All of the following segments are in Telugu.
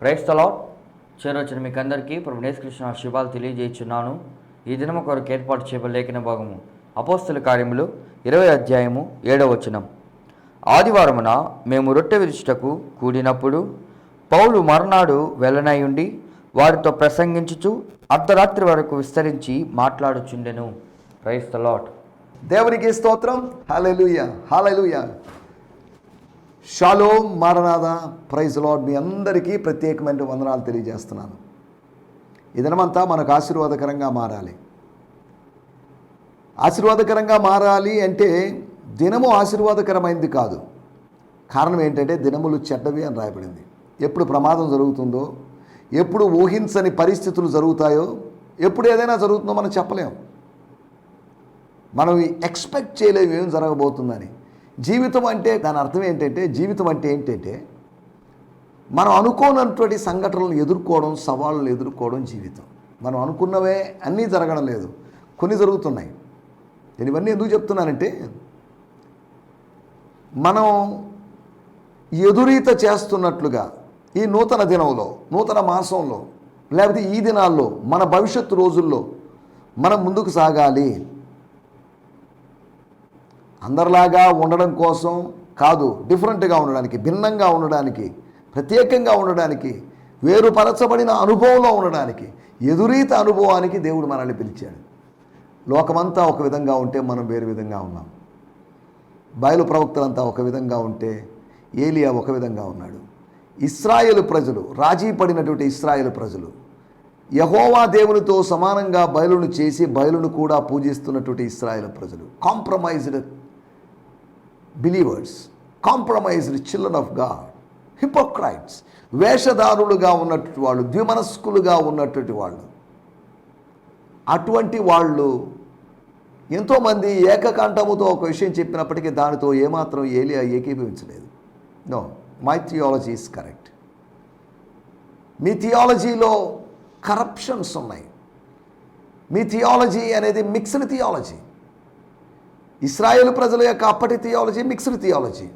Praise the lord. చేరొచ్చిన మీకు అందరికీ ప్రభు యేసుకృష్ణ శుభాలు తెలియజేస్తున్నాను. ఈ దినము కొరకు ఏర్పాటు చేయబడిన లేఖన భాగము అపోస్తల కార్యములు 20వ అధ్యాయము 7వ వచనం. ఆదివారమున మేము రొట్టె విరుచుటకు కూడినప్పుడు పౌలు మర్నాడు వెళ్ళనయుండి వారితో ప్రసంగించుచు అర్ధరాత్రి వరకు విస్తరించి మాట్లాడుచుండెను. Praise the lord. దేవునికి స్తోత్రం. Hallelujah, hallelujah. Shalom, maranatha, praise lord. మీ అందరికీ ప్రత్యేకమైన వందనాలు తెలియజేస్తున్నాను. ఈ దినమంతా మనకు ఆశీర్వాదకరంగా మారాలి. ఆశీర్వాదకరంగా మారాలి అంటే దినము ఆశీర్వాదకరమైంది కాదు. కారణం ఏంటంటే దినములు చెడ్డవి అని రాయబడింది. ఎప్పుడు ప్రమాదం జరుగుతుందో, ఎప్పుడు ఊహించని పరిస్థితులు జరుగుతాయో, ఎప్పుడు ఏదైనా జరుగుతుందో మనం చెప్పలేం. మనం ఎక్స్పెక్ట్ చేయలేము ఏం జరగబోతుందని. జీవితం అంటే దాని అర్థం ఏంటంటే, జీవితం అంటే ఏంటంటే మనం అనుకోనటువంటి సంఘటనలు ఎదుర్కోవడం, సవాళ్ళను ఎదుర్కోవడం జీవితం. మనం అనుకున్నవే అన్నీ జరగడం లేదు, కొన్ని జరుగుతున్నాయి. నేను ఇవన్నీ ఎందుకు చెప్తున్నానంటే, మనం ఎదురీత చేస్తున్నట్లుగా ఈ నూతన దినంలో, నూతన మాసంలో, లేకపోతే ఈ దినాల్లో, మన భవిష్యత్తు రోజుల్లో మనం ముందుకు సాగాలి. అందరిలాగా ఉండడం కోసం కాదు, డిఫరెంట్గా ఉండడానికి, భిన్నంగా ఉండడానికి, ప్రత్యేకంగా ఉండడానికి, వేరుపరచబడిన అనుభవంలో ఉండడానికి, ఎదురీత అనుభవానికి దేవుడు మనల్ని పిలిచాడు. లోకమంతా ఒక విధంగా ఉంటే మనం వేరు విధంగా ఉన్నాం. బయలు ప్రవక్తలంతా ఒక విధంగా ఉంటే ఏలియా ఒక విధంగా ఉన్నాడు. ఇశ్రాయేలు ప్రజలు, రాజీ పడినటువంటి ఇశ్రాయేలు ప్రజలు యెహోవా దేవునితో సమానంగా బయలును చేసి బయలును కూడా పూజిస్తున్నటువంటి ఇశ్రాయేలు ప్రజలు, compromised believers, compromised children of God, hypocrites, వేషధారులుగా ఉన్నటువంటి వాళ్ళు, ద్విమనస్కులుగా ఉన్నటువంటి వాళ్ళు. అటువంటి వాళ్ళు ఎంతోమంది ఏకకంఠముతో ఒక విషయం చెప్పినప్పటికీ దానితో ఏమాత్రం ఏలియా ఏకీభవించలేదు. No, my theology is correct. మీ థియాలజీలో కరప్షన్స్ ఉన్నాయి. మీ థియాలజీ అనేది మిక్స్డ్ థియాలజీ. ఇశ్రాయేలు ప్రజల యొక్క అప్పటి థియాలజీ మిక్స్డ్ థియాలజీ.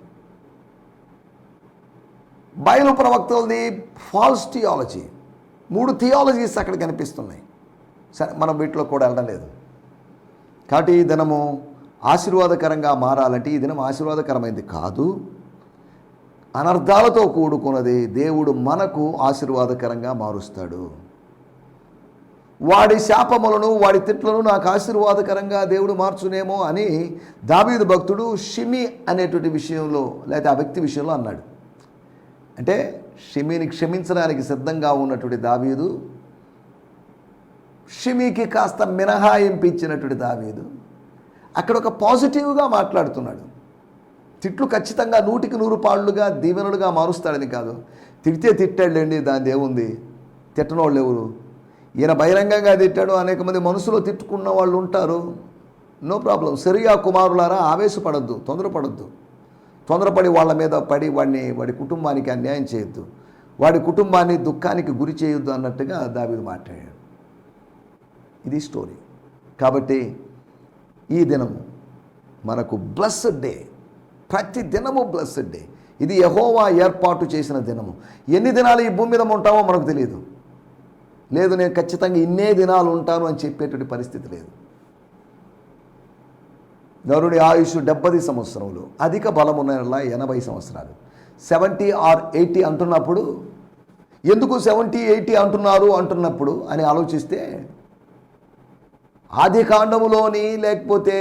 బయలు ప్రవక్తలది ఫాల్స్ థియాలజీ. 3 థియాలజీస్ అక్కడ కనిపిస్తున్నాయి. సరే, మనం వీటిలో కూడా వెళ్ళడం లేదు. కాబట్టి ఈ దినము ఆశీర్వాదకరంగా మారాలంటే ఈ దినం ఆశీర్వాదకరమైంది కాదు, అనర్థాలతో కూడుకున్నది. దేవుడు మనకు ఆశీర్వాదకరంగా మారుస్తాడు. వాడి శాపములను, వాడి తిట్లను నాకు ఆశీర్వాదకరంగా దేవుడు మార్చునేమో అని దావీదు భక్తుడు షిమి అనేటువంటి విషయంలో, లేకపోతే ఆ వ్యక్తి విషయంలో అన్నాడు. అంటే షిమిని క్షమించడానికి సిద్ధంగా ఉన్నటువంటి దావీదు, షిమికి కాస్త మినహాయింపు ఇచ్చినటువంటి దావీదు అక్కడ ఒక పాజిటివ్గా మాట్లాడుతున్నాడు. తిట్లు ఖచ్చితంగా 100కి 100 పాళ్ళుగా దీవెనలుగా మారుస్తాడని కాదు. తిడితే తిట్టాడులేండి, దాని దేవుంది, తిట్టనోళ్ళు ఎవరు? ఈయన బహిరంగంగా తిట్టాడు, అనేక మంది మనసులో తిట్టుకున్న వాళ్ళు ఉంటారు, నో ప్రాబ్లం. సిరియా కుమారులారా, ఆవేశపడద్దు, తొందరపడి వాళ్ళ మీద పడి వాడి కుటుంబానికి అన్యాయం చేయొద్దు, వాడి కుటుంబాన్ని దుఃఖానికి గురి చేయొద్దు అన్నట్టుగా దావీదు మాట్లాడాడు. ఇది స్టోరీ. కాబట్టి ఈ దినము మనకు బ్లెస్డ్ డే. ప్రతి దినము బ్లెస్డ్ డే. ఇది యెహోవా ఏర్పాటు చేసిన దినము. ఎన్ని దినాలు ఈ భూమి మీద ఉంటామో మనకు తెలియదు. లేదు, నేను ఖచ్చితంగా ఇన్నే దినాలు ఉంటాను అని చెప్పేటువంటి పరిస్థితి లేదు. నరుడి ఆయుష్ 70 సంవత్సరములు, అధిక బలమున్న 80 సంవత్సరాలు. 70 or 80 అంటున్నప్పుడు, ఎందుకు 70, 80 అంటున్నప్పుడు అని ఆలోచిస్తే, ఆది కాండములోని లేకపోతే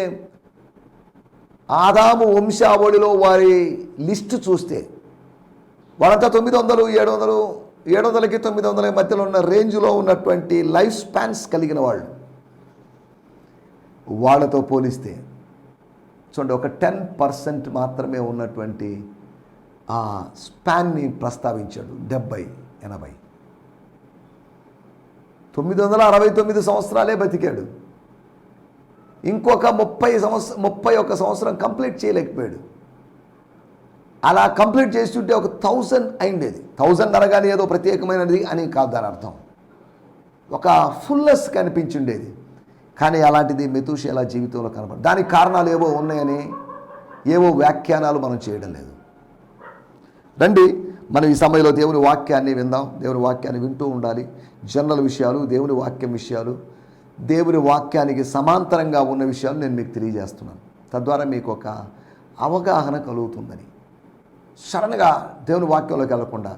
ఆదాము వంశావళిలో వారి లిస్టు చూస్తే వాళ్ళంతా 900, 700కి 900 మధ్యలో ఉన్న రేంజ్లో ఉన్నటువంటి లైఫ్ స్పాన్స్ కలిగిన వాళ్ళు. వాళ్ళతో పోలిస్తే చూడండి, ఒక 10% మాత్రమే ఉన్నటువంటి ఆ స్పాన్ని ప్రస్తావించాడు. 70, 80, 969 సంవత్సరాలే బతికాడు. ఇంకొక 31 సంవత్సరం కంప్లీట్ చేయలేకపోయాడు. అలా కంప్లీట్ చేస్తుంటే ఒక 1000 అయిండేది. 1000 అనగానే ఏదో ప్రత్యేకమైనది అని కాదు దాని అర్థం. ఒక ఫుల్నెస్ కనిపించుండేది. కానీ అలాంటిది మెతూషేలా జీవితంలో కనబడదు. దానికి కారణాలు ఏవో ఉన్నాయని ఏవో వ్యాఖ్యానాలు మనం చేయడం లేదు. రండి మనం ఈ సమయంలో దేవుని వాక్యాన్ని విందాం. దేవుని వాక్యాన్ని వింటూ ఉండాలి. జనరల్ విషయాలు, దేవుని వాక్యం విషయాలు, దేవుని వాక్యానికి సమాంతరంగా ఉన్న విషయాలు నేను మీకు తెలియజేస్తున్నాను. తద్వారా మీకు ఒక అవగాహన కలుగుతుందని. సడన్గా దేవుని వాక్యంలోకి వెళ్లకుండా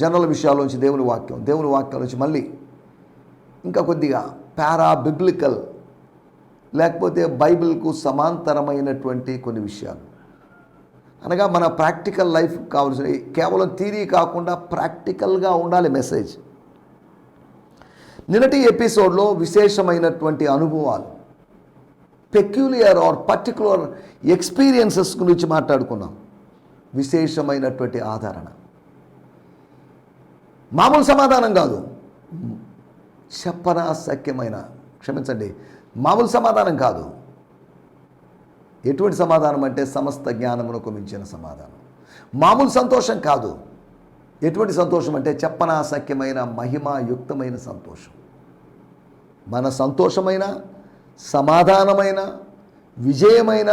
జనరల్ విషయాల్లోంచి దేవుని వాక్యంలోంచి మళ్ళీ ఇంకా కొద్దిగా పారాబిబ్లికల్ లేకపోతే బైబిల్కు సమాంతరమైనటువంటి కొన్ని విషయాలు, అనగా మన ప్రాక్టికల్ లైఫ్ కావాల్సిన, కేవలం థియరీ కాకుండా ప్రాక్టికల్గా ఉండాలి మెసేజ్. నిన్నటి ఎపిసోడ్లో విశేషమైనటువంటి అనుభవాలు, పెక్యులియర్ ఆర్ పర్టికులర్ ఎక్స్పీరియన్సెస్ గురించి మాట్లాడుకున్నాం. విశేషమైనటువంటి ఆదరణ, మామూలు సమాధానం కాదు, చెప్పనాశక్యమైన, మామూలు సమాధానం కాదు. ఎటువంటి సమాధానం అంటే సమస్త జ్ఞానమునకు మించిన సమాధానం. మామూలు సంతోషం కాదు. ఎటువంటి సంతోషం అంటే చెప్పనాశక్యమైన మహిమాయుక్తమైన సంతోషం. మన సంతోషమైన, సమాధానమైన, విజయమైన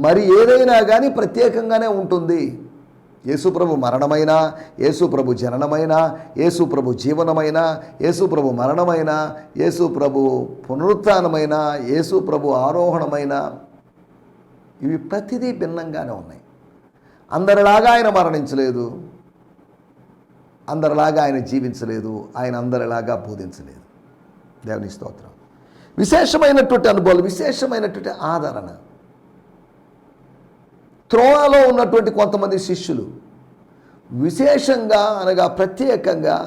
మరి ఏదైనా కానీ ప్రత్యేకంగానే ఉంటుంది. యేసుప్రభు మరణమైనా, యేసుప్రభు జననమైనా, యేసుప్రభు జీవనమైన, యేసుప్రభు మరణమైన, యేసుప్రభు పునరుత్థానమైన, యేసుప్రభు ఆరోహణమైన, ఇవి ప్రతిదీ భిన్నంగానే ఉన్నాయి. అందరిలాగా ఆయన మరణించలేదు, అందరిలాగా ఆయన జీవించలేదు, ఆయన అందరిలాగా బోధించలేదు. దేవుని స్తోత్రం. విశేషమైనటువంటి అనుభవాలు, విశేషమైనటువంటి ఆదరణ. త్రోవలో ఉన్నటువంటి కొంతమంది శిష్యులు విశేషంగా అనగా ప్రత్యేకంగా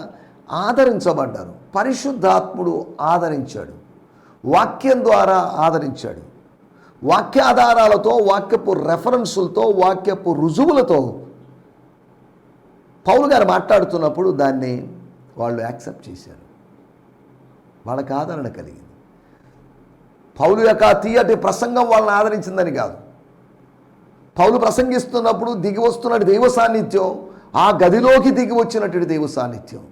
ఆదరించబడ్డారు. పరిశుద్ధాత్ముడు ఆదరించాడు, వాక్యం ద్వారా ఆదరించాడు. వాక్యాధారాలతో, వాక్యపు రెఫరెన్సులతో, వాక్యపు రుజువులతో పౌలు గారు మాట్లాడుతున్నప్పుడు దాన్ని వాళ్ళు యాక్సెప్ట్ చేశారు. వాళ్ళకి ఆదరణ కలిగింది. పౌలు యొక్క తీయటి ప్రసంగం వాళ్ళని ఆదరించిందని కాదు. పౌలు ప్రసంగిస్తున్నప్పుడు దిగి వస్తున్నట్టు దైవ సాన్నిధ్యం, ఆ గదిలోకి దిగి వచ్చినటువంటి దైవ సాన్నిధ్యం.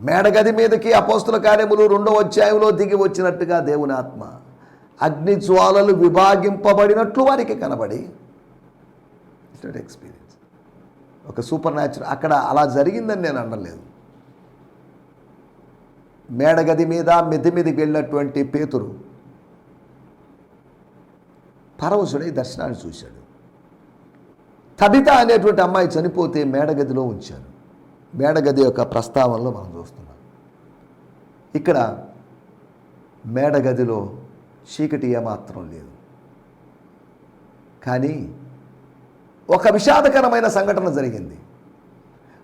మేడగది మీదకి అపోస్తుల కార్యములు 2వ అధ్యాయంలో దిగి వచ్చినట్టుగా దేవుని ఆత్మ అగ్ని జ్వాలలు విభాగింపబడినట్లు వారికి కనబడి, ఎక్స్పీరియన్స్, ఒక సూపర్ న్యాచురల్. అక్కడ అలా జరిగిందని నేను అనలేదు. మేడగది మీద మిద్దె మీదకి వెళ్ళినటువంటి పేతురు పరవశుడై దర్శనాన్ని చూశాడు. తబిత అనేటువంటి అమ్మాయి చనిపోతే మేడగదిలో ఉంచారు. మేడగది యొక్క ప్రస్తావనలో మనం చూస్తున్నాం. ఇక్కడ మేడగదిలో చీకటి ఏమాత్రం లేదు. కానీ ఒక విషాదకరమైన సంఘటన జరిగింది.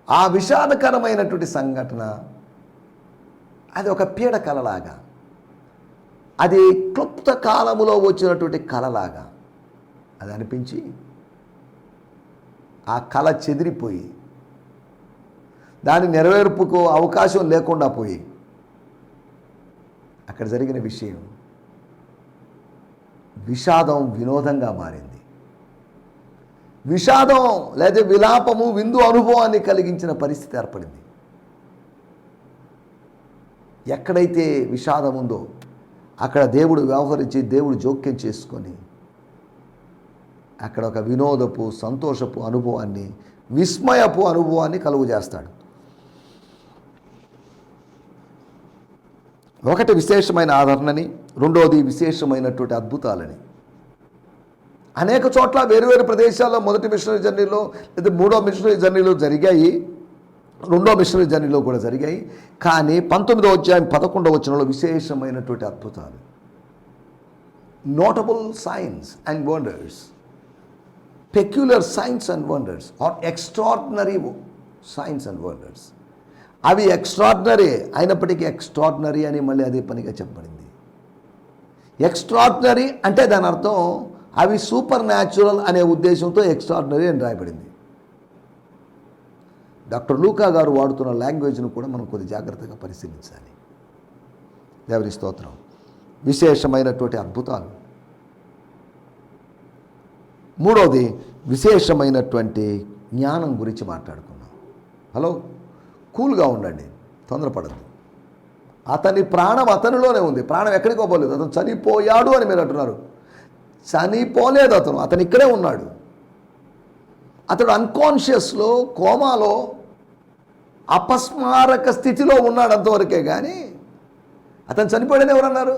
ఆ విషాదకరమైనటువంటి సంఘటన అది ఒక పీడ కలలాగా, అది క్లుప్త కాలములో వచ్చినటువంటి కలలాగా అది అనిపించి ఆ కళ చెదిరిపోయి దాని నెరవేర్పుకు అవకాశం లేకుండా పోయి అక్కడ జరిగిన విషయం విషాదం వినోదంగా మారింది. విషాదం లేదా విలాపము విందు అనుభవాన్ని కలిగించిన పరిస్థితి ఏర్పడింది. ఎక్కడైతే విషాదం ఉందో అక్కడ దేవుడు వ్యవహరించి, దేవుడు జోక్యం చేసుకొని అక్కడ ఒక వినోదపు, సంతోషపు అనుభవాన్ని, విస్మయపు అనుభవాన్ని కలుగు చేస్తాడు. ఒకటి విశేషమైన ఆదరణని, రెండోది విశేషమైనటువంటి అద్భుతాలని. అనేక చోట్ల వేరువేరు ప్రదేశాల్లో మొదటి మిషనరీ జర్నీలో లేదా 3వ మిషనరీ జర్నీలో జరిగాయి, 2వ మిషనరీ జర్నీలో కూడా జరిగాయి. కానీ 19వ అధ్యాయం 11వ వచనంలో విశేషమైనటువంటి అద్భుతాలు, notable signs and wonders, peculiar signs and wonders or extraordinary signs and wonders. అవి ఎక్స్ట్రాడినరీ అయినప్పటికీ ఎక్స్ట్రాడినరీ అని మళ్ళీ అదే పనిగా చెప్పబడింది. ఎక్స్ట్రాడినరీ అంటే దాని అర్థం అవి సూపర్ న్యాచురల్ అనే ఉద్దేశంతో ఎక్స్ట్రాడినరీ అని రాయబడింది. డాక్టర్ లూకా గారు వాడుతున్న లాంగ్వేజ్ను కూడా మనం కొద్ది జాగ్రత్తగా పరిశీలించాలి. దేవుని స్తోత్రం. విశేషమైనటువంటి అద్భుతాలు. మూడవది విశేషమైనటువంటి జ్ఞానం గురించి మాట్లాడుకున్నాం. హలో, కూల్గా ఉండండి, తొందరపడద్దు. అతని ప్రాణం అతనిలోనే ఉంది. ప్రాణం ఎక్కడికి పోలేదు. అతను చనిపోయాడు అని మీరు అంటున్నారు. చనిపోలేదు, అతను ఇక్కడే ఉన్నాడు. అతడు అన్కాన్షియస్లో, కోమాలో, అపస్మారక స్థితిలో ఉన్నాడు అంతవరకే. కానీ అతను చనిపోయాడని ఎవరన్నారు?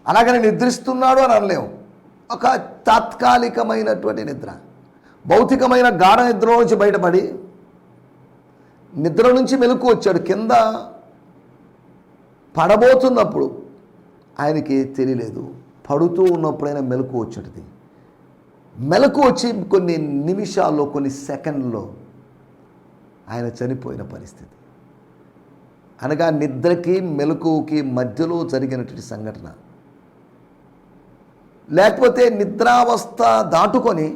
అలాగని నిద్రిస్తున్నాడు అని అనలేము. ఒక తాత్కాలికమైనటువంటి నిద్ర, భౌతికమైన గాఢ నిద్రలో నుంచి బయటపడి నిద్ర నుంచి మెలకు వచ్చాడు. కింద పడబోతున్నప్పుడు ఆయనకి తెలియలేదు, పడుతూ ఉన్నప్పుడైనా మెలకు వచ్చేది. మెలకు వచ్చి కొన్ని నిమిషాల్లో, కొన్ని సెకండ్లో ఆయన చనిపోయిన పరిస్థితి. అనగా నిద్రకి మెలకువకి మధ్యలో జరిగినటువంటి సంఘటన. లేకపోతే నిద్రావస్థ దాటుకొని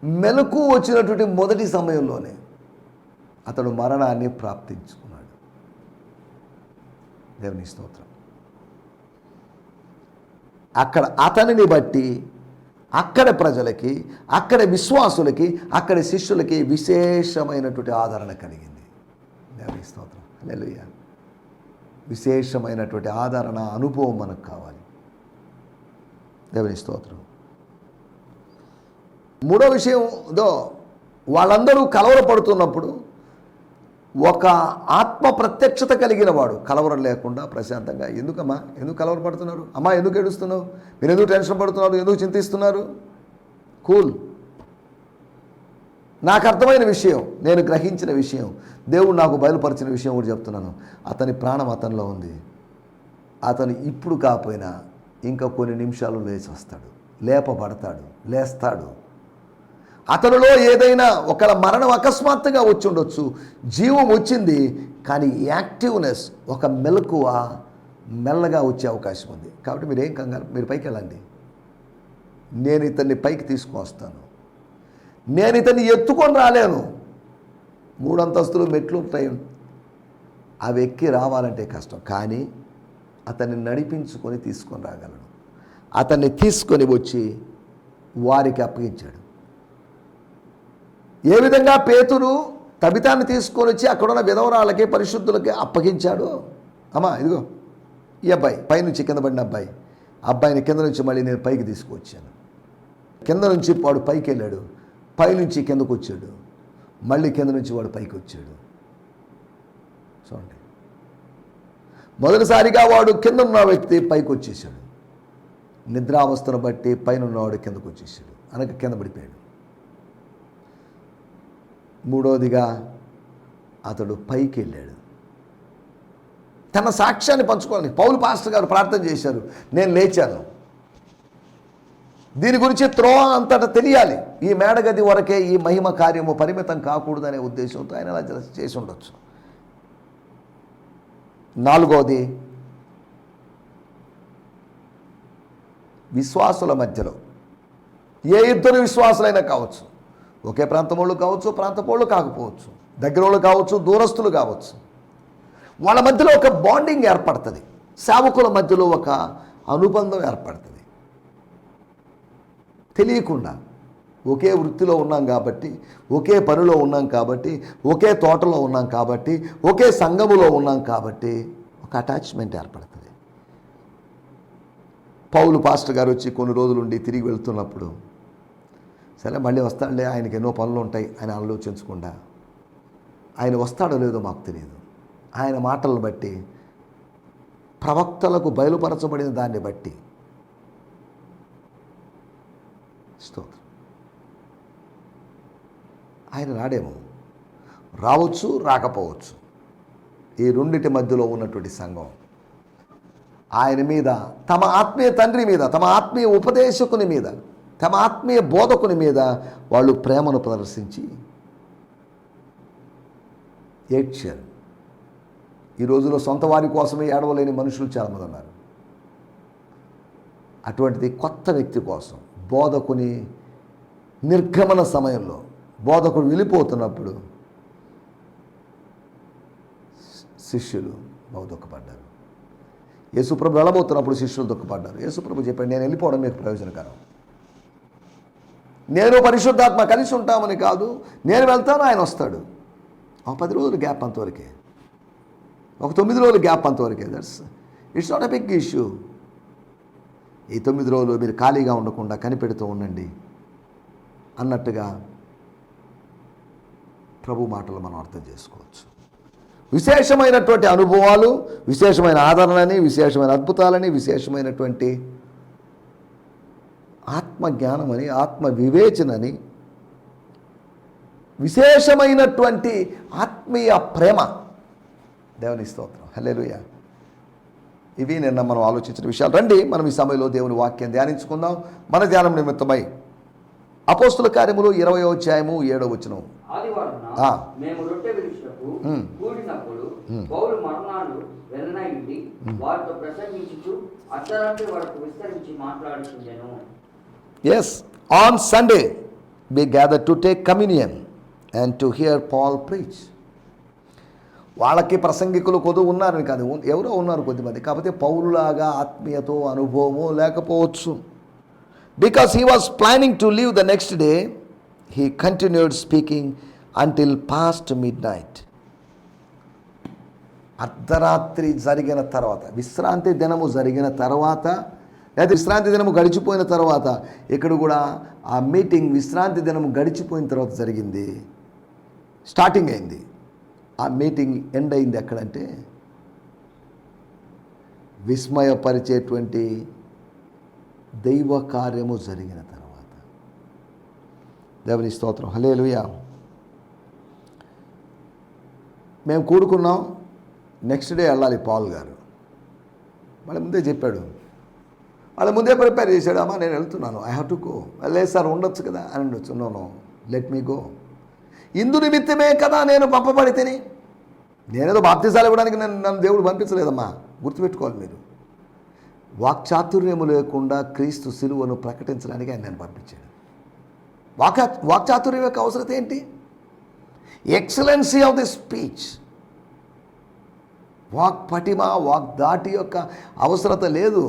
మెలకు వచ్చినటువంటి మొదటి సమయంలోనే అతడు మరణాన్ని ప్రాప్తించుకున్నాడు. దేవుని స్తోత్రం. అక్కడ అతనిని బట్టి అక్కడ ప్రజలకి, అక్కడ విశ్వాసులకి, అక్కడ శిష్యులకి విశేషమైనటువంటి ఆదరణ కలిగింది. దేవుని స్తోత్రం. హల్లెలూయా. విశేషమైనటువంటి ఆదరణ, అనుభవం మనకు కావాలి. దేవుని స్తోత్రం. మూడో విషయం, వాళ్ళందరూ కలవరపడుతున్నప్పుడు ఒక ఆత్మ ప్రత్యక్షత కలిగిన వాడు కలవరం లేకుండా ప్రశాంతంగా, ఎందుకమ్మా, ఎందుకు కలవరపడుతున్నారు, అమ్మా ఎందుకు ఏడుస్తున్నావు, మీరు ఎందుకు టెన్షన్ పడుతున్నారు, ఎందుకు చింతిస్తున్నారు, కూల్. నాకు అర్థమైన విషయం, నేను గ్రహించిన విషయం, దేవుడు నాకు బయలుపరిచిన విషయం కూడా చెప్తున్నాను. అతని ప్రాణం అతనిలో ఉంది. అతను ఇప్పుడు కాకపోయినా ఇంకా కొన్ని నిమిషాలు లేచి వస్తాడు, లేపబడతాడు, లేస్తాడు. అతనిలో ఏదైనా ఒకళ్ళ మరణం అకస్మాత్తుగా వచ్చి ఉండొచ్చు, జీవం వచ్చింది, కానీ యాక్టివ్నెస్, ఒక మెలకువ మెల్లగా వచ్చే అవకాశం ఉంది. కాబట్టి మీరేం కంగారు, మీరు పైకి వెళ్ళండి, నేను ఇతన్ని పైకి తీసుకువస్తాను. నేను ఇతన్ని ఎత్తుకొని రాలేను, 3 అంతస్తులు మెట్లు ఉంటాయి, అవి ఎక్కి రావాలంటే కష్టం. కానీ అతన్ని నడిపించుకొని తీసుకొని రాగలను. అతన్ని తీసుకొని వచ్చి వారికి అప్పగించాడు. ఏ విధంగా పేతురు తబితాన్ని తీసుకొని వచ్చి అక్కడున్న విధవరాళ్ళకి, పరిశుద్ధులకి అప్పగించాడు. అమ్మా ఇదిగో ఈ అబ్బాయి, పైనుంచి కింద పడిన అబ్బాయి, అబ్బాయిని కింద నుంచి మళ్ళీ నేను పైకి తీసుకువచ్చాను. కింద నుంచి వాడు పైకి వెళ్ళాడు, పైనుంచి కిందకు వచ్చాడు, మళ్ళీ కింద నుంచి వాడు పైకి వచ్చాడు. చూడండి, మొదటిసారిగా వాడు కింద ఉన్న వ్యక్తి పైకి వచ్చేసాడు, నిద్రావస్థను బట్టి పైన ఉన్నవాడు కిందకు వచ్చేసాడు, అనగా కింద పడిపోయాడు. మూడోదిగా అతడు పైకి వెళ్ళాడు, తన సాక్ష్యాన్ని పంచుకోవాలి. పౌలు పాస్టర్ గారు ప్రార్థన చేశారు, నేను లేచాను, దీని గురించి అంతటా తెలియాలి, ఈ మేడగది వరకే ఈ మహిమ కార్యము పరిమితం కాకూడదనే ఉద్దేశంతో ఆయన అలా చేసి ఉండొచ్చు. నాలుగోది, విశ్వాసుల మధ్యలో, ఏ ఇద్దరు విశ్వాసులైనా కావచ్చు, ఒకే ప్రాంతం వాళ్ళు కావచ్చు, ప్రాంతం వాళ్ళు కాకపోవచ్చు, దగ్గర వాళ్ళు కావచ్చు, దూరస్తులు కావచ్చు, వాళ్ళ మధ్యలో ఒక బాండింగ్ ఏర్పడుతుంది, సేవకుల మధ్యలో ఒక అనుబంధం ఏర్పడుతుంది. తెలియకుండా ఒకే వృత్తిలో ఉన్నాం కాబట్టి, ఒకే పనిలో ఉన్నాం కాబట్టి, ఒకే తోటలో ఉన్నాం కాబట్టి, ఒకే సంఘములో ఉన్నాం కాబట్టి ఒక అటాచ్మెంట్ ఏర్పడుతుంది. పౌలు పాస్టర్ గారు వచ్చి కొన్ని రోజులుండి తిరిగి వెళ్తున్నప్పుడు, సరే మళ్ళీ వస్తాడులే, ఆయనకి ఎన్నో పనులు ఉంటాయి ఆయన ఆలోచించకుండా, ఆయన వస్తాడో లేదో మాకు తెలియదు, ఆయన మాటలను బట్టి, ప్రవక్తలకు బయలుపరచబడిన దాన్ని బట్టి స్తోత్రం, ఆయన రాడేమో, రావచ్చు రాకపోవచ్చు. ఈ రెండిటి మధ్యలో ఉన్నటువంటి సంఘం ఆయన మీద, తమ ఆత్మీయ తండ్రి మీద, తమ ఆత్మీయ ఉపదేశకుని మీద, తమ ఆత్మీయ బోధకుని మీద వాళ్ళు ప్రేమను ప్రదర్శించి ఏడ్చారు. ఈ రోజులో సొంత వారి కోసమే ఏడవలేని మనుషులు చాలామంది ఉన్నారు. అటువంటిది కొత్త వ్యక్తి కోసం, బోధకుని నిర్గమన సమయంలో, బోధకుడు వెళ్ళిపోతున్నప్పుడు శిష్యులు బహు దుఃఖపడ్డారు. యేసుప్రభు వెళ్ళబోతున్నప్పుడు శిష్యులు దుఃఖపడ్డారు. యేసుప్రభు చెప్పాడు, నేను వెళ్ళిపోవడం మీకు ప్రయోజనకరం, నేను పరిశుద్ధాత్మ కలిసి ఉంటామని కాదు, నేను వెళ్తాను, ఆయన వస్తాడు. ఒక 10 రోజులు గ్యాప్ అంతవరకే, ఒక 9 రోజులు గ్యాప్ అంతవరకే. It's not a big issue. ఈ 9 రోజులు మీరు ఖాళీగా ఉండకుండా కనిపెడుతూ ఉండండి అన్నట్టుగా ప్రభు మాటలు మనం అర్థం చేసుకోవచ్చు. విశేషమైనటువంటి అనుభవాలు, విశేషమైన ఆదరణని, విశేషమైన అద్భుతాలని, విశేషమైనటువంటి ఆత్మజ్ఞానమని, ఆత్మ వివేచనని, విశేషమైనటువంటి ఆత్మీయ ప్రేమ. దేవుని స్తోత్రం, హల్లెలూయా. ఇవి నిన్న మనం ఆలోచించిన విషయాలు. రండి మనం ఈ సమయంలో దేవుని వాక్యం ధ్యానించుకుందాం. మన ధ్యానం నిమిత్తమై అపోస్తుల కార్యములు 20వ అధ్యాయము 7వ వచనం. మేము రొట్టె విరుచుటకు కూడినప్పుడు పౌలు మరణాలు వెల్లనైంది వారితో ప్రసంగించుచు అర్ధరాత్రి వరకు విస్తరించి మాట్లాడుచుండెను. Yes, on Sunday we gather to take communion and to hear Paul preach. వాళ్ళకి ప్రసంగికులు కొద్దిగా ఉన్నారని కాదు, ఎవరో ఉన్నారు కొద్దిమంది. కాకపోతే పౌలులాగా ఆత్మీయతో అనుభవము లేకపోవచ్చు. Because he was planning to leave the next day, he continued speaking until past midnight. అర్ధరాత్రి జరిగిన తర్వాత, విశ్రాంతి దినము జరిగిన తర్వాత, లేదా విశ్రాంతి దినము గడిచిపోయిన తర్వాత, ఇక్కడ కూడా ఆ మీటింగ్ విశ్రాంతి దినము గడిచిపోయిన తర్వాత జరిగింది, స్టార్టింగ్ అయింది. ఆ మీటింగ్ ఎండ్ అయింది ఎక్కడంటే విస్మయపరిచేటువంటి దైవ కార్యము జరిగిన తర్వాత. దేవుని స్తోత్రం, హల్లెలూయా. మేము కూడుకున్నాం, నెక్స్ట్ డే వెళ్ళాలి పాల్ గారు. వాళ్ళ ముందే చెప్పాడు, వాళ్ళ ముందే ప్రిపేర్ చేశాడు. అమ్మా నేను వెళ్తున్నాను, ఐ హ్యావ్ టు గో. లేదు సార్ ఉండొచ్చు కదా అని ఉండొచ్చు. No let me go. ఇందు నిమిత్తమే కదా నేను పంపబడితేనే. నేనేదో బాప్తిసాలు ఇవ్వడానికి నన్ను దేవుడు పంపించలేదమ్మా, గుర్తుపెట్టుకోవాలి మీరు. వాక్చాతుర్యము లేకుండా క్రీస్తు సిలువను ప్రకటించడానికి ఆయన నేను పంపించాడు. వాక్చాతుర్యం యొక్క అవసరత ఏంటి? Excellency of the speech. వాక్ పటిమ, వాక్ దాటి యొక్క అవసరత లేదు.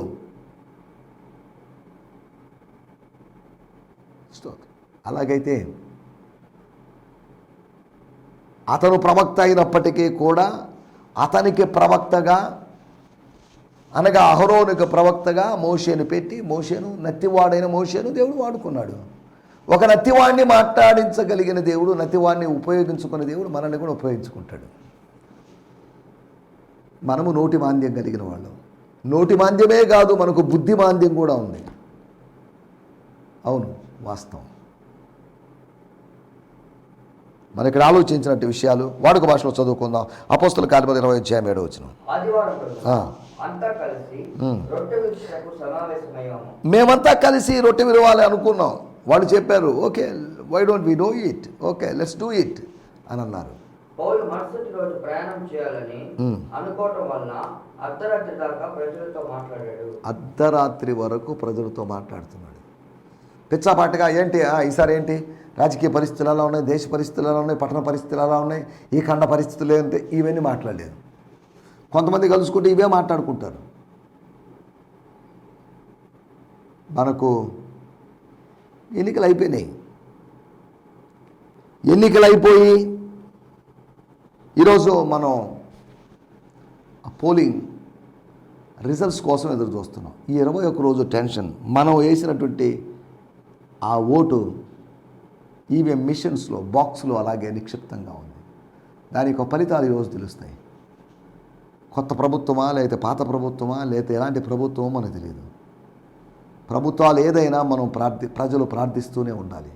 అలాగైతే అతను ప్రవక్త అయినప్పటికీ కూడా అతనికి ప్రవక్తగా, అనగా అహరోనుకు ప్రవక్తగా మోషేను పెట్టి, మోషేను నత్తివాడైన మోషేను దేవుడు వాడుకున్నాడు. ఒక నత్తివాడిని మాట్లాడించగలిగిన దేవుడు, నత్తివాడిని ఉపయోగించుకునే దేవుడు మనల్ని కూడా ఉపయోగించుకుంటాడు. మనము నోటి మాంద్యం కలిగిన వాళ్ళం. నోటి మాంద్యమే కాదు, మనకు బుద్ధి మాంద్యం కూడా ఉంది. అవును, వాస్తవం. మన ఇక్కడ ఆలోచించినట్టు విషయాలు వాడుక భాషలో చదువుకుందాం. అపోస్తుల కార్యములు 20వ అధ్యాయం 7వ వచనం. మేమంతా కలిసి రొట్టె విరవాలి అనుకున్నాం. వాళ్ళు చెప్పారు, okay why don't we do it, okay let's do it అని అన్నారు. పౌలు మరుసటి రోజు ప్రయాణం చేయాలని అనుకోవటం వలన అర్ధరాత్రి దాకా ప్రజలతో మాట్లాడాడు. అర్ధరాత్రి వరకు ప్రజలతో మాట్లాడుతున్నాడు. పిచ్చాపాటిగా ఏంటి ఈసారి ఏంటి రాజకీయ పరిస్థితులు ఎలా ఉన్నాయి, దేశ పరిస్థితులు ఎలా ఉన్నాయి, పట్టణ పరిస్థితులు ఎలా ఉన్నాయి, ఈ ఖండ పరిస్థితులు ఏంటి, ఇవన్నీ మాట్లాడలేదు. కొంతమంది కలుసుకుంటే ఇవే మాట్లాడుకుంటారు. మనకు ఎన్నికలు అయిపోయినాయి. ఎన్నికలు అయిపోయి ఈరోజు మనం పోలింగ్ రిజల్ట్స్ కోసం ఎదురు చూస్తున్నాం. ఈ 21 రోజు టెన్షన్. మనం వేసినటువంటి ఆ ఓటు ఈవీఎం మిషన్స్లో, బాక్స్లో అలాగే నిక్షిప్తంగా ఉంది. దానికి ఒక ఫలితాలు ఈరోజు తెలుస్తాయి. కొత్త ప్రభుత్వమా, లేకపోతే పాత ప్రభుత్వమా, లేకపోతే ఎలాంటి ప్రభుత్వమో మనకు తెలియదు. ప్రభుత్వాలు ఏదైనా మనం ప్రజలు ప్రార్థిస్తూనే ఉండాలి.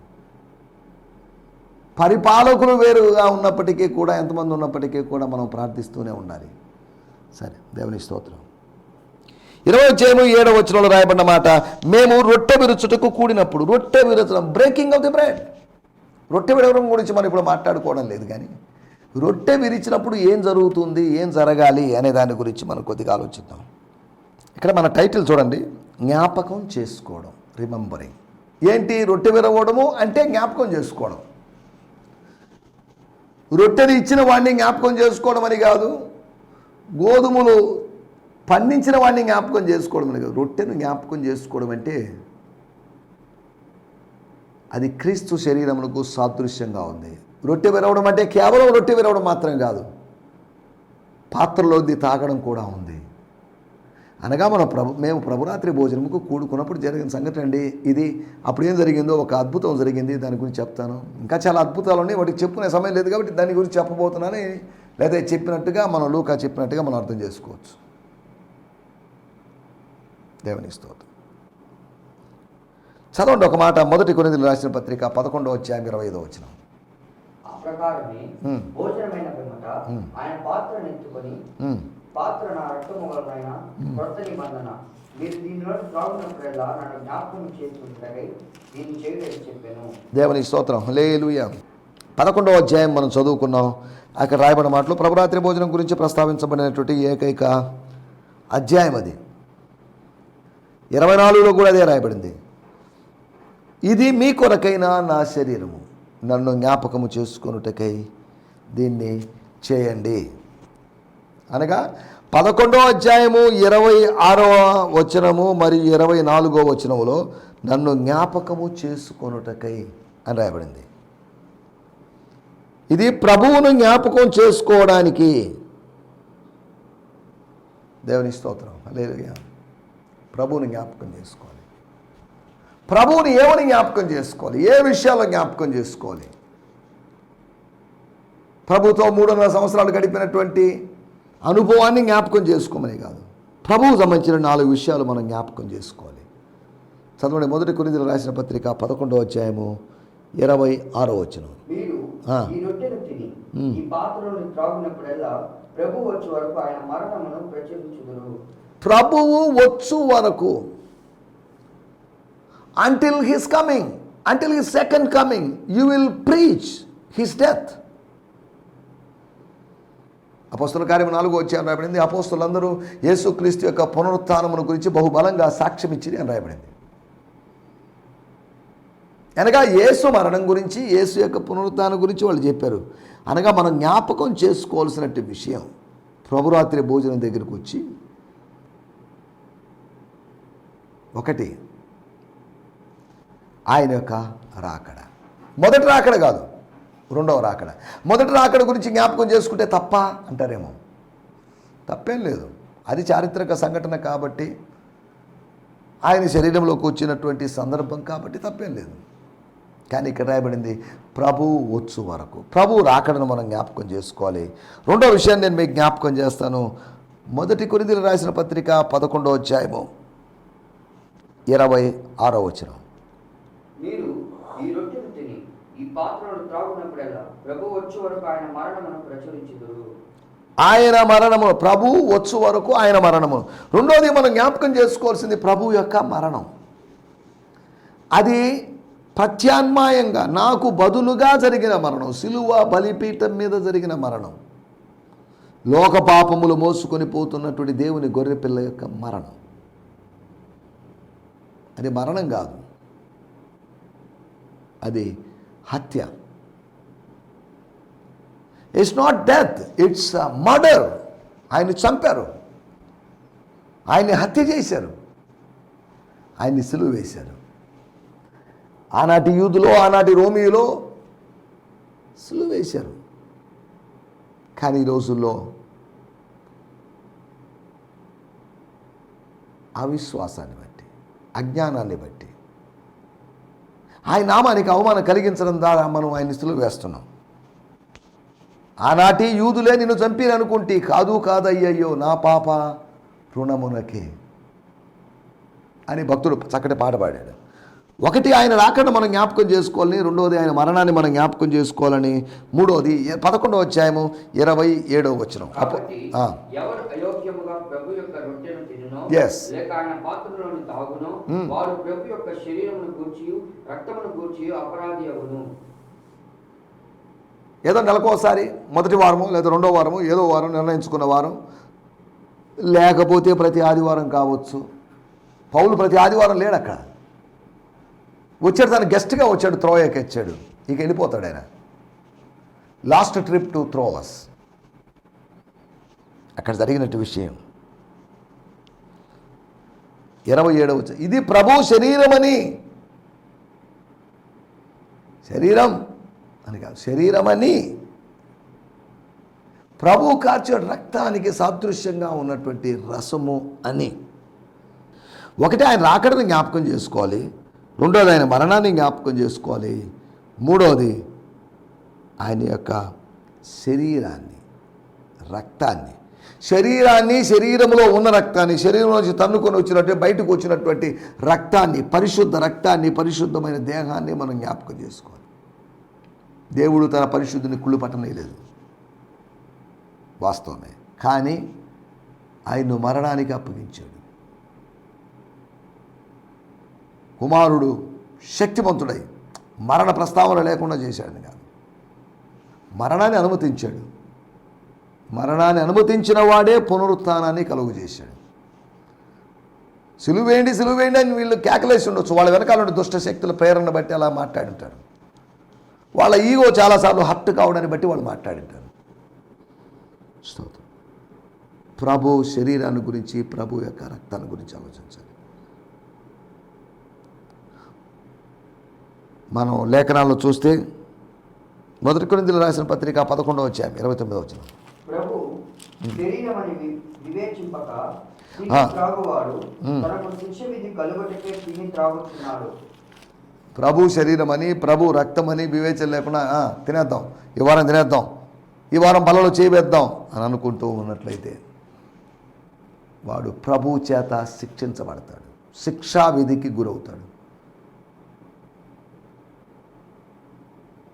పరిపాలకులు వేరుగా ఉన్నప్పటికీ కూడా, ఎంతమంది ఉన్నప్పటికీ కూడా మనం ప్రార్థిస్తూనే ఉండాలి. సరే, దేవుని స్తోత్రం. 27వ వచనంలో రాయబడిన మాట, మేము రొట్టె విరుచుటకు కూడినప్పుడు. రొట్టె విరచడం, బ్రేకింగ్ ఆఫ్ ది బ్రెడ్. రొట్టె విరవడం గురించి మనం ఇప్పుడు మాట్లాడుకోవడం లేదు, కానీ రొట్టె విరిచినప్పుడు ఏం జరుగుతుంది, ఏం జరగాలి అనే దాని గురించి మనం కొద్దిగా ఆలోచిద్దాం. ఇక్కడ మన టైటిల్ చూడండి, జ్ఞాపకం చేసుకోవడం, రిమెంబరింగ్. ఏంటి రొట్టె విరవడము అంటే? జ్ఞాపకం చేసుకోవడం. రొట్టెని ఇచ్చిన వాడిని జ్ఞాపకం చేసుకోవడం అని కాదు, గోధుమలు పండించిన వాడిని జ్ఞాపకం చేసుకోవడం అని కాదు. రొట్టెను జ్ఞాపకం చేసుకోవడం అంటే అది క్రీస్తు శరీరములకు సాదృశ్యంగా ఉంది. రొట్టె విరవడం అంటే కేవలం రొట్టె విరవడం మాత్రం కాదు, పాత్రలోది తాగడం కూడా ఉంది. అనగా మేము ప్రభురాత్రి భోజనముకు కూడుకున్నప్పుడు జరిగిన సంఘటన అండి ఇది. అప్పుడు ఏం జరిగిందో ఒక అద్భుతం జరిగింది, దాని గురించి చెప్తాను. ఇంకా చాలా అద్భుతాలు ఉన్నాయి, వాటికి చెప్పుకునే సమయం లేదు కాబట్టి దాని గురించి చెప్పబోతున్నాను. లేదా చెప్పినట్టుగా లూకా చెప్పినట్టుగా మనం అర్థం చేసుకోవచ్చు. దేవుని స్తోత్రం. చదవండి ఒక మాట. 1 కొరింథీయులకు రాసిన పత్రిక 11వ అధ్యాయం 25వ వచనం. ఆ ప్రకారమే భోజనమైన పిమ్మట ఆయన పాత్రను ఎత్తుకొని, పాత్ర నా రక్తము వలన కొత్త నిబంధన, మీరు దీనిలో త్రాగునప్పుడల్లా నన్ను జ్ఞాపకం చేసుకుంటారై దీన్ని చేయలేదని చెప్పాను. దేవుని స్తోత్రం. హల్లెలూయా. 11వ అధ్యాయం మనం చదువుకున్నాం. అక్కడ రాయబడిన మాటలు ప్రభురాత్రి భోజనం గురించి ప్రస్తావించబడినటువంటి ఏకైక అధ్యాయం అది. 24లో కూడా అదే రాయబడింది. ఇది మీ కొరకైన నా శరీరము, నన్ను జ్ఞాపకము చేసుకొనుటకై దీన్ని చేయండి. అనగా 11వ అధ్యాయము 26వ వచనము మరియు 24వ వచనములో నన్ను జ్ఞాపకము చేసుకొనుటకై అని రాయబడింది. ఇది ప్రభువును జ్ఞాపకం చేసుకోవడానికి. దేవుని స్తోత్రం. హల్లెలూయా. ప్రభువుని జ్ఞాపకం చేసుకోవాలి. ప్రభువుని ఏమని జ్ఞాపకం చేసుకోవాలి? ఏ విషయాల్లో జ్ఞాపకం చేసుకోవాలి? ప్రభుతో 3.5 సంవత్సరాలు గడిపినటువంటి అనుభవాన్ని జ్ఞాపకం చేసుకోమని కాదు, ప్రభువు సంబంధించిన 4 విషయాలు మనం జ్ఞాపకం చేసుకోవాలి. చదవండి 1 కొరింథీయులకు రాసిన పత్రిక 11వ అధ్యాయము 26వ వచనం. మీరు ఈ రొట్టెను తిని ఈ పాత్రను త్రాగునప్పుడల్లా ప్రభువు వచ్చే వరకు ఆయన మరణమును ప్రచురించుదురు. ప్రభువు వచ్చు వరకు, until his coming, until his second coming, you will preach his death. అపోస్తలుల కార్యము 4వ అధ్యాయం రాయబడింది. అపోస్తలులందరూ యేసుక్రీస్తు యొక్క పునరుత్థానమును గురించి బహుబలంగా సాక్ష్యం ఇచ్చిరి అని రాయబడింది. అనగా యేసు మరణం గురించి, యేసు యొక్క పునరుత్థానం గురించి వాళ్ళు చెప్పారు. అనగా మనం జ్ఞాపకం చేసుకోవాల్సినట్టు విషయం ప్రభురాత్రి భోజనం దగ్గరికి వచ్చి, ఒకటి ఆయన యొక్క రాకడ. మొదటి రాకడ కాదు, రెండవ రాకడ. మొదటి రాకడ గురించి జ్ఞాపకం చేసుకుంటే తప్ప అంటారేమో. తప్పేం లేదు, అది చారిత్రక సంఘటన కాబట్టి, ఆయన శరీరంలోకి వచ్చినటువంటి సందర్భం కాబట్టి తప్పేం లేదు. కానీ ఇక్కడ రాయబడింది ప్రభువు వచ్చు వరకు. ప్రభువు రాకడను మనం జ్ఞాపకం చేసుకోవాలి. రెండో విషయాన్ని నేను మీకు జ్ఞాపకం చేస్తాను. 1 కొరింథీయులకు రాసిన పత్రిక 11వ అధ్యాయము 26వ వచనం. మీరు ఈ రొట్టెను తిని ఈ పాత్రను త్రాగునప్పుడల్లా ప్రభువు వచ్చే వరకు ఆయన మరణమును ప్రచురించుదురు. ఆయన మరణము, ప్రభువు వచ్చు వరకు ఆయన మరణము. రెండోది మనం జ్ఞాపకం చేసుకోవాల్సింది ప్రభువు యొక్క మరణం. అది ప్రత్యామ్నాయంగా నాకు బదులుగా జరిగిన మరణం, సిలువ బలిపీఠం మీద జరిగిన మరణం, లోక పాపములు మోసుకొని పోతున్నటువంటి దేవుని గొర్రెపిల్ల యొక్క మరణం. అది మరణం కాదు, అది హత్య. It's not death, it's murder. ఆయన్ని చంపారు, ఆయన్ని హత్య చేశారు, ఆయన్ని సిలువ వేశారు. ఆనాటి యూదులో, ఆనాటి రోమియోలో సిలువ వేశారు. కానీ ఈ రోజుల్లో అవిశ్వాసాన్ని బట్టి, అజ్ఞానాన్ని బట్టి, ఆయన నామానికి అవమానం కలిగించడం ద్వారా మనం ఆయన్ని సిలువ వేస్తున్నాం. ఆనాటి యూదులే నిన్ను చంపిరనుకుంటే, కాదు కాదయ్యయ్యో నా పాప రుణమునకే అని భక్తుడు చక్కటి పాట పాడాడు. ఒకటి ఆయన రాకడ మనం జ్ఞాపకం చేసుకోవాలని, రెండవది ఆయన మరణాన్ని మనం జ్ఞాపకం చేసుకోవాలని, మూడవది 11వ అధ్యాయము 27వ వచనం. ఎవరు అయోగ్యముగా ప్రభు యొక్క రొట్టెను తినునో లేక ఆయన పాత్రలోని తాగునో వాడు ప్రభు యొక్క శరీరమును గూర్చి రక్తమును గూర్చి అపరాధి అగును. ఏదో నెలకోసారి మొదటి వారము లేదా రెండో వారము ఏదో వారం నిర్ణయించుకున్న వారం, లేకపోతే ప్రతి ఆదివారం కావచ్చు. పౌలు ప్రతి ఆదివారం లేడు అక్కడ, వచ్చాడు, తను గెస్ట్గా వచ్చాడు, త్రోయకి వచ్చాడు, ఇక వెళ్ళిపోతాడు ఆయన. Last trip to Troas. అక్కడ జరిగినట్టు విషయం 27వ వచనం. ఇది ప్రభు శరీరమని, శరీరం అని కాదు, శరీరమని, ప్రభు కార్చే రక్తానికి సాదృశ్యంగా ఉన్నటువంటి రసము అని. ఒకటి ఆయన రాకడని జ్ఞాపకం చేసుకోవాలి, రెండోది ఆయన మరణాన్ని జ్ఞాపకం చేసుకోవాలి, మూడోది ఆయన యొక్క శరీరాన్ని, రక్తాన్ని, శరీరంలో ఉన్న రక్తాన్ని, శరీరంలోంచి తన్నుకొని వచ్చినట్టు బయటకు వచ్చినటువంటి రక్తాన్ని, పరిశుద్ధ రక్తాన్ని, పరిశుద్ధమైన దేహాన్ని మనం జ్ఞాపకం చేసుకోవాలి. దేవుడు తన పరిశుద్ధిని కుళ్ళు పట్టనేలేదు, వాస్తవమే. కానీ ఆయన్ను మరణానికి అప్పగించాడు. కుమారుడు శక్తిమంతుడై మరణ ప్రస్తావన లేకుండా చేశాడని కాదు, మరణాన్ని అనుమతించాడు. మరణాన్ని అనుమతించిన వాడే పునరుత్థానాన్ని కలుగు చేశాడు. సిలువేండి సిలువేండి అని వీళ్ళు కేకలేసి ఉండొచ్చు, వాళ్ళ వెనకాల దుష్ట శక్తుల ప్రేరణ బట్టి అలా మాట్లాడింటారు. వాళ్ళ ఈగో చాలాసార్లు హర్ట్ కావడాన్ని బట్టి వాళ్ళు మాట్లాడింటారు. స్తోత్రం. ప్రభు శరీరాన్ని గురించి, ప్రభు యొక్క రక్తాన్ని గురించి ఆలోచించాలి. మనం లేఖనాల్లో చూస్తే 1 కొరింథీయులకు రాసిన పత్రిక 11వ అధ్యాయం 29వ వచనం. ప్రభు శరీరమని వివేచింపక త్రాగువాడు తనకు శిక్ష విధి కలుగటకే తిని త్రాగుచున్నాడు. ప్రభు శరీరమని, ప్రభు రక్తమని వివేచన లేకుండా తినేద్దాం, ఈ వారం తినేద్దాం, ఈ వారం బలలో చేయవేద్దాం అని అనుకుంటూ ఉన్నట్లయితే వాడు ప్రభు చేత శిక్షించబడతాడు, శిక్షా విధికి గురవుతాడు.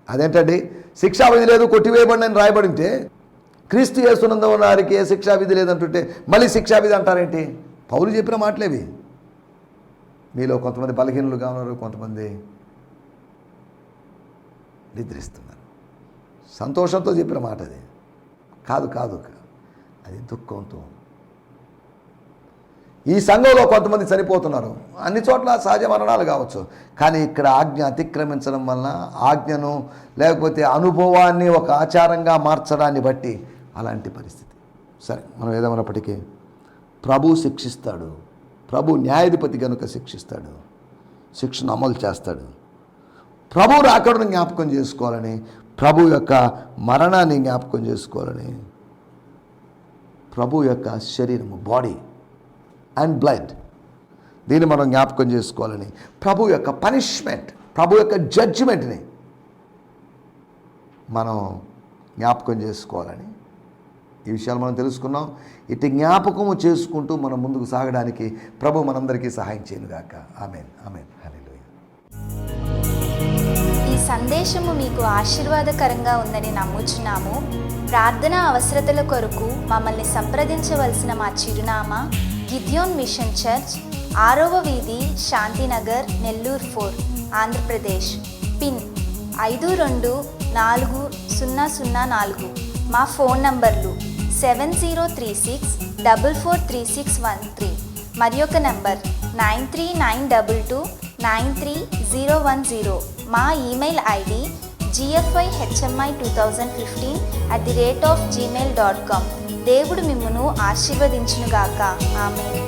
అదేంటండి, శిక్షా విధి లేదు, కొట్టివేయబడి అని రాయబడింటే, క్రీస్తు యేసునందు వారికి ఏ శిక్షా విధి లేదంటుంటే మళ్ళీ శిక్షా విధి అంటారేంటి? పౌలు చెప్పిన మాటలేవి. మీలో కొంతమంది బలహీనులుగా ఉన్నారు, కొంతమంది నిద్రిస్తున్నారు. సంతోషంతో చెప్పిన మాట అది కాదు, అది దుఃఖంతో. ఈ సంఘంలో కొంతమంది చనిపోతున్నారు, అన్ని చోట్ల సహజ మరణాలు కావచ్చు, కానీ ఇక్కడ ఆజ్ఞ అతిక్రమించడం వలన, ఆజ్ఞను లేకపోతే అనుభవాన్ని ఒక ఆచారంగా మార్చడాన్ని బట్టి అలాంటి పరిస్థితి. సరే, మనం ఏదేమన్నప్పటికీ ప్రభు శిక్షిస్తాడు, ప్రభు న్యాయాధిపతి కనుక శిక్షిస్తాడు, శిక్షను అమలు చేస్తాడు. ప్రభు రాకడను జ్ఞాపకం చేసుకోవాలని, ప్రభు యొక్క మరణాన్ని జ్ఞాపకం చేసుకోవాలని, ప్రభు యొక్క శరీరము, బాడీ అండ్ బ్లడ్, దీన్ని మనం జ్ఞాపకం చేసుకోవాలని, ప్రభు యొక్క పనిష్మెంట్, ప్రభు యొక్క జడ్జిమెంట్ని మనం జ్ఞాపకం చేసుకోవాలని ఈ విషయాలు మనం తెలుసుకున్నాం. ఇటు జ్ఞాపకము చేసుకుంటూ మనం ముందుకు సాగడానికి ప్రభు మనందరికీ సహాయం చేయనుగాక. ఆమేన్, ఆమేన్, హల్లెలూయా. ఈ సందేశము మీకు ఆశీర్వాదకరంగా ఉందని నమ్ముచున్నాము. ప్రార్థనా అవసరతల కొరకు మమ్మల్ని సంప్రదించవలసిన మా చిరునామా గిద్యోన్ మిషన్ చర్చ్, 6వ వీధి, శాంతినగర్, నెల్లూరు 4, ఆంధ్రప్రదేశ్. పిన్ 524004. మా ఫోన్ నంబర్లు 7036443613 మరి ఒక నంబర్ 9392293010. మా ఈమెయిల్ ఐడి gfihmi2015@gmail.com. దేవుడు మిమ్మును ఆశీర్వదించునుగాక. ఆమేన్.